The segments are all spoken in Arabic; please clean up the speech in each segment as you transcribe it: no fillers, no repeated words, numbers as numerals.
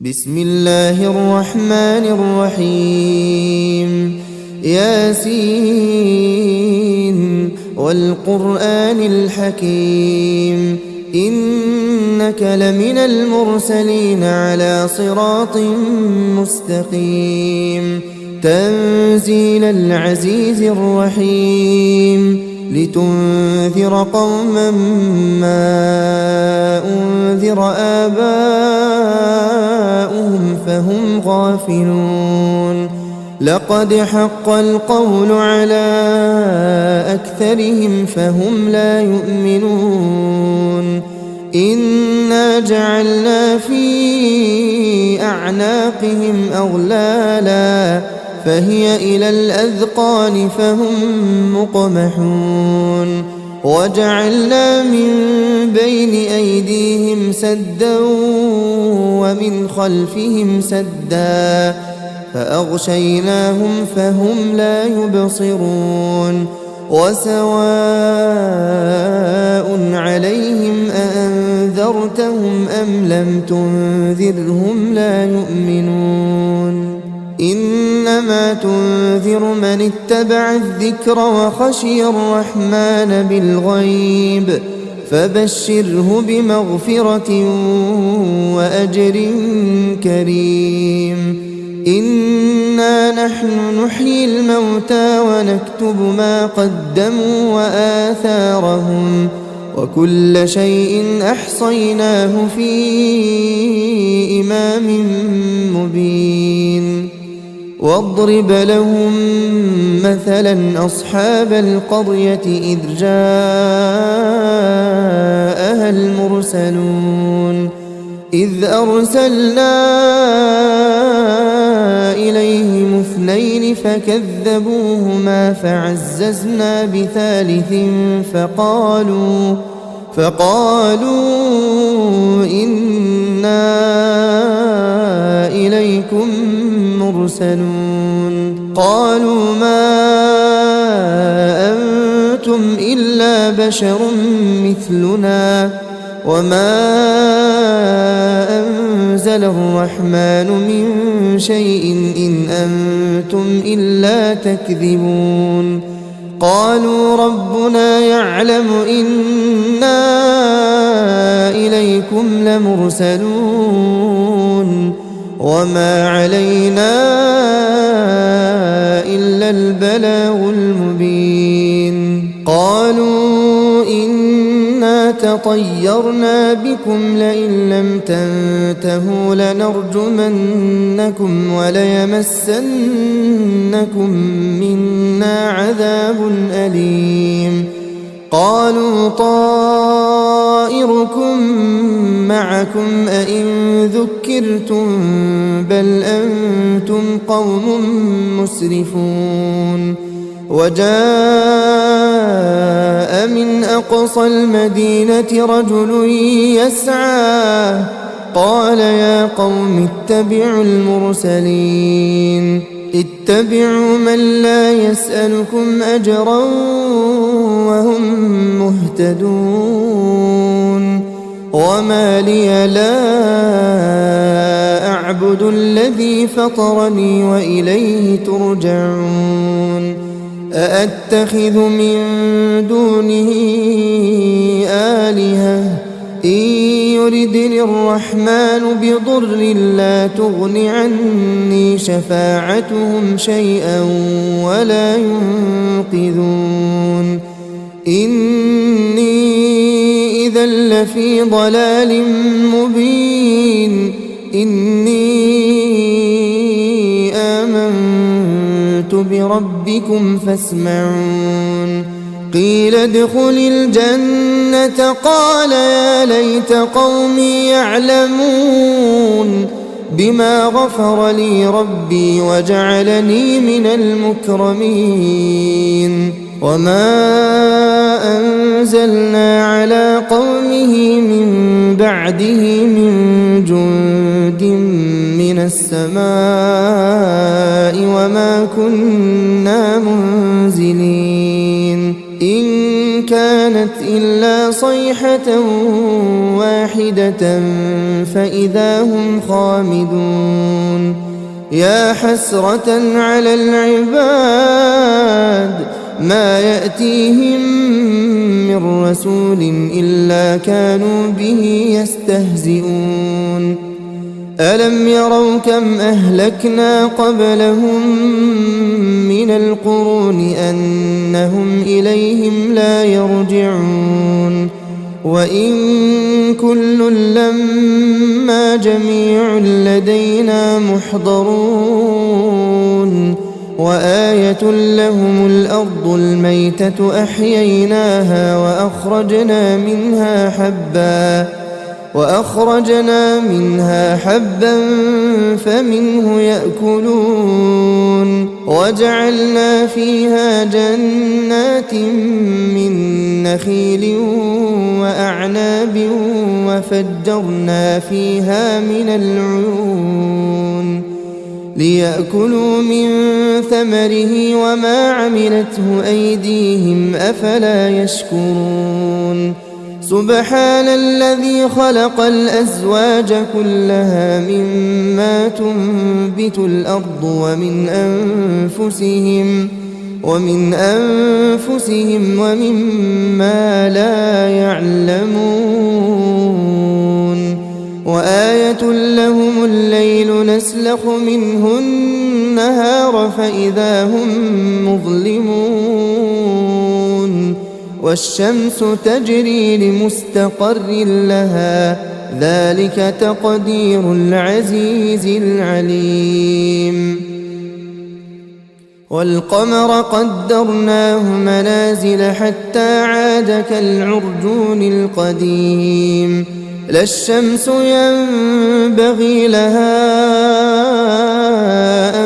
بسم الله الرحمن الرحيم ياسين والقرآن الحكيم إنك لمن المرسلين على صراط مستقيم تنزيل العزيز الرحيم لتنذر قوما ما أنذر آباؤهم فهم غافلون لقد حق القول على أكثرهم فهم لا يؤمنون إنا جعلنا في أعناقهم أغلالا فهي إلى الأذقان فهم مقمحون وجعلنا من بين أيديهم سدا ومن خلفهم سدا فأغشيناهم فهم لا يبصرون وسواء عليهم أأنذرتهم أم لم تنذرهم لا يؤمنون إنما تنذر من اتبع الذكر وخشي الرحمن بالغيب فبشره بمغفرة وأجر كريم إنا نحن نحيي الموتى ونكتب ما قدموا وآثارهم وكل شيء أحصيناه في إمام مبين واضرب لهم مثلا أصحاب القرية إذ جاءها المرسلون إذ أرسلنا إليهم اثنين فكذبوهما فعززنا بثالث فقالوا إنا إليكم مرسلون قالوا ما أنتم إلا بشر مثلنا وما أنزل الرحمن من شيء إن أنتم إلا تكذبون قالوا ربنا يعلم إنا إليكم لمرسلون وما علينا إلا البلاغ المبين قالوا إنا تطيرنا بكم لئن لم تنتهوا لنرجمنكم وليمسنكم منا عذاب أليم قالوا طائركم معكم أئن ذكرتم بل أنتم قوم مسرفون وجاء من أقصى المدينة رجل يسعى قال يا قوم اتبعوا المرسلين اتبعوا من لا يسألكم أجرا وهم مهتدون وما لي لا أعبد الذي فطرني وإليه ترجعون أأتخذ من دونه آلهة إن يردني الرحمن بضر لا تغن عني شفاعتهم شيئا ولا ينقذون إني إذا لفي ضلال مبين إني آمنت بربكم فاسمعون قيل ادخل الجنة قال يا ليت قومي يعلمون بما غفر لي ربي وجعلني من المكرمين وما أنزلنا على قومه من بعده من جند من السماء وما كنا منزلين إن كانت إلا صيحة واحدة فإذا هم خامدون يا حسرة على العباد ما يأتيهم من رسول إلا كانوا به يستهزئون ألم يروا كم أهلكنا قبلهم من القرون أنهم إليهم لا يرجعون وإن كل لما جميع لدينا محضرون وآية لهم الأرض الميتة أحييناها وأخرجنا منها حبا فمنه يأكلون وجعلنا فيها جنات من نخيل وأعناب وفجرنا فيها من العيون ليأكلوا من ثمره وما عملته أيديهم أفلا يشكرون سبحان الذي خلق الأزواج كلها مما تنبت الأرض ومن أنفسهم ومما لا يعلمون وآية لهم الليل نسلخ منه النهار فإذا هم مظلمون والشمس تجري لمستقر لها ذلك تقدير العزيز العليم والقمر قدرناه منازل حتى عاد كالعرجون القديم لا الشمس ينبغي لها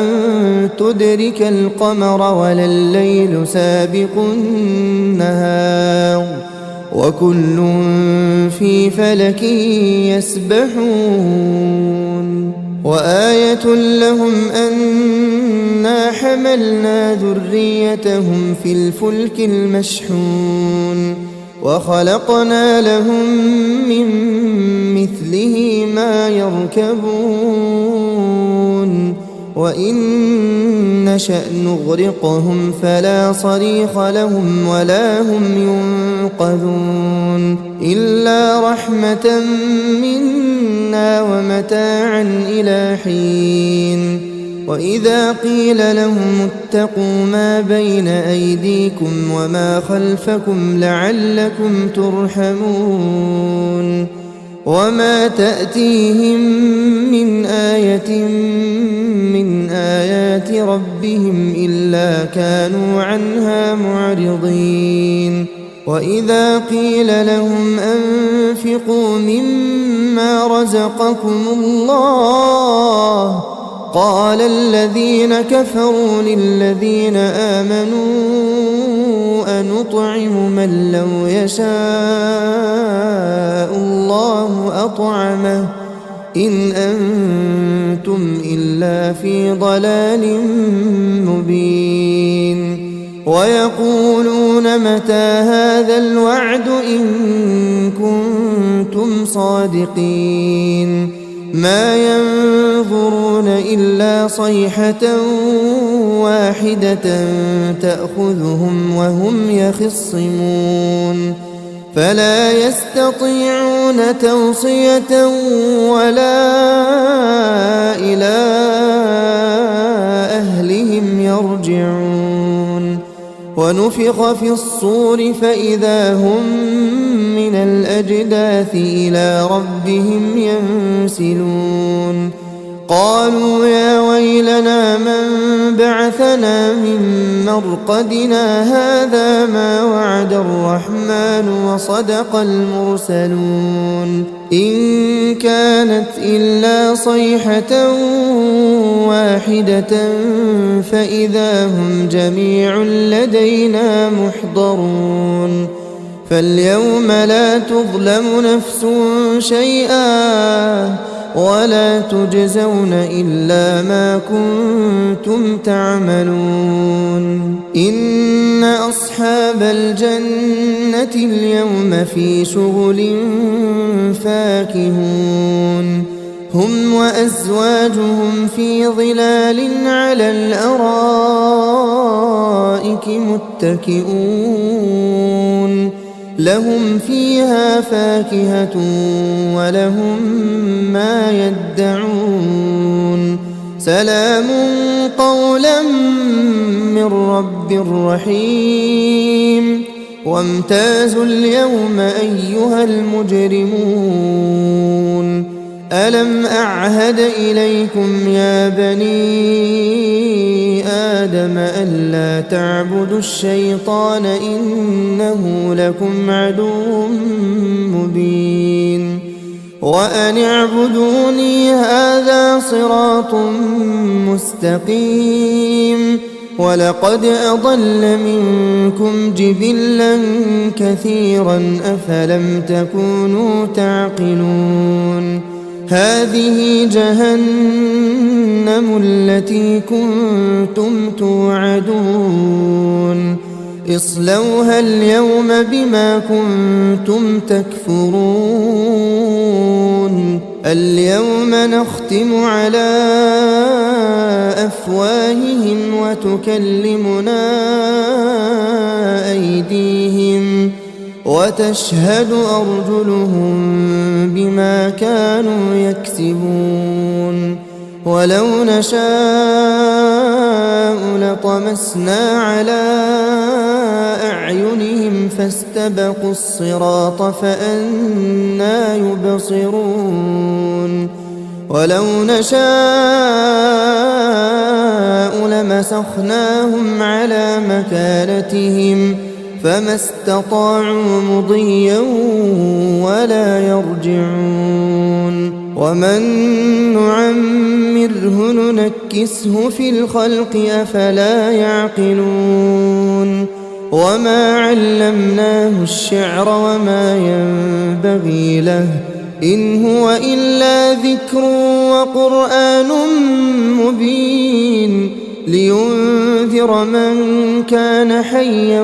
أن تدرك القمر ولا الليل سابق النهار وكل في فلك يسبحون وآية لهم أنا حملنا ذريتهم في الفلك المشحون وخلقنا لهم من مثله ما يركبون وإن نشأ نغرقهم فلا صريخ لهم ولا هم ينقذون إلا رحمة منا ومتاعا إلى حين وإذا قيل لهم اتقوا ما بين أيديكم وما خلفكم لعلكم ترحمون وما تأتيهم من آية من آيات ربهم إلا كانوا عنها معرضين وإذا قيل لهم أنفقوا مما رزقكم الله قال الذين كفروا للذين آمنوا أنطعم من لو يشاء الله أطعمه إن أنتم إلا في ضلال مبين ويقولون متى هذا الوعد إن كنتم صادقين ما ينظرون إلا صيحة واحدة تأخذهم وهم يخصمون فلا يستطيعون توصية ولا إلى أهلهم يرجعون ونفخ في الصور فإذا هم من الأجداث إلى ربهم ينسلون قالوا يا ويلنا من بعثنا من مرقدنا هذا ما وعد الرحمن وصدق المرسلون إن كانت إلا صيحة واحدة فإذا هم جميع لدينا محضرون فاليوم لا تظلم نفس شيئا ولا تجزون إلا ما كنتم تعملون إن أصحاب الجنة اليوم في شغل فاكهون هم وأزواجهم في ظلال على الأرائك متكئون لهم فيها فاكهة ولهم ما يدعون سلام قولا من رب رحيم وامتازوا اليوم أيها المجرمون ألم أعهد إليكم يا بني آدم ألا تعبدوا الشيطان إنه لكم عدو مبين وأن اعبدوني هذا صراط مستقيم ولقد أضل منكم جبلا كثيرا أفلم تكونوا تعقلون هذه جهنم التي كنتم توعدون اصلوها اليوم بما كنتم تكفرون اليوم نختم على أفواههم وتكلمنا أيديهم وتشهد أرجلهم بما كانوا يكسبون ولو نشاء لطمسنا على أعينهم فاستبقوا الصراط فأنى يبصرون ولو نشاء لمسخناهم على مكانتهم فما استطاعوا مضيا ولا يرجعون ومن نعمره ننكسه في الخلق أفلا يعقلون وما علمناه الشعر وما ينبغي له إن هو إلا ذكر وقرآن مبين لينذر من كان حيا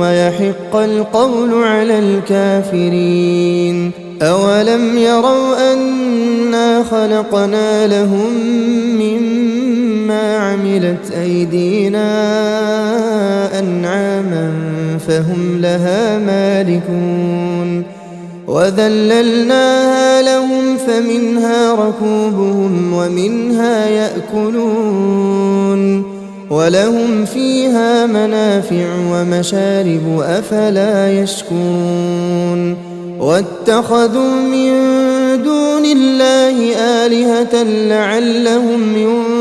ويحق القول على الكافرين أولم يروا أنا خلقنا لهم مما عملت أيدينا أنعاما فهم لها مالكون وذللناها لهم فمنها ركوبهم ومنها يأكلون ولهم فيها منافع ومشارب أفلا يشكرون واتخذوا من دون الله آلهة لعلهم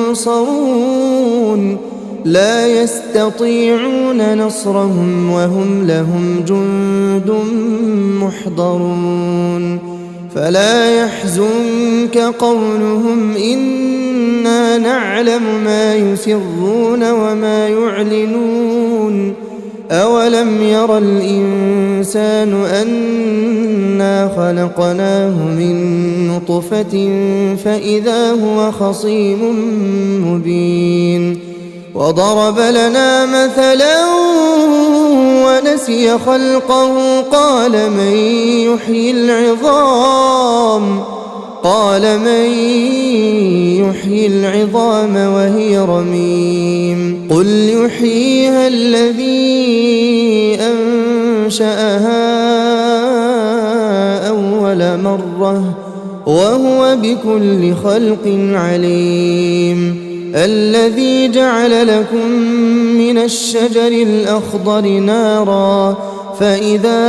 ينصرون لا يستطيعون نصرهم وهم لهم جند محضرون فلا يحزنك قولهم إنا نعلم ما يسرون وما يعلنون أولم ير الإنسان أنا خلقناه من نطفة فإذا هو خصيم مبين وضرب لنا مثلا ونسي خلقه قال من يحيي العظام وهي رميم قل يحييها الذي أنشأها أول مرة وهو بكل خلق عليم الذي جعل لكم من الشجر الأخضر نارا فإذا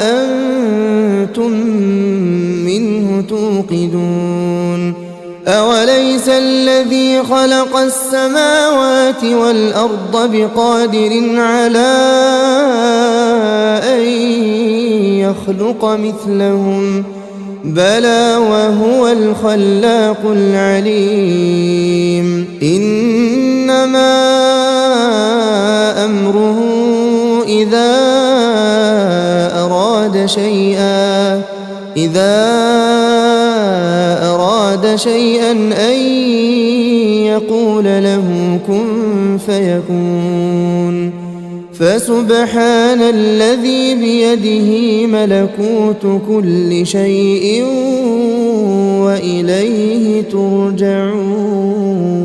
أنتم منه توقدون أوليس الذي خلق السماوات والأرض بقادر على أن يخلق مثلهم بلى وهو الخلاق العليم إنما أمره إذا أراد أراد شيئا أن يقول له كن فيكون فسبحان الذي بيده ملكوت كل شيء وإليه ترجعون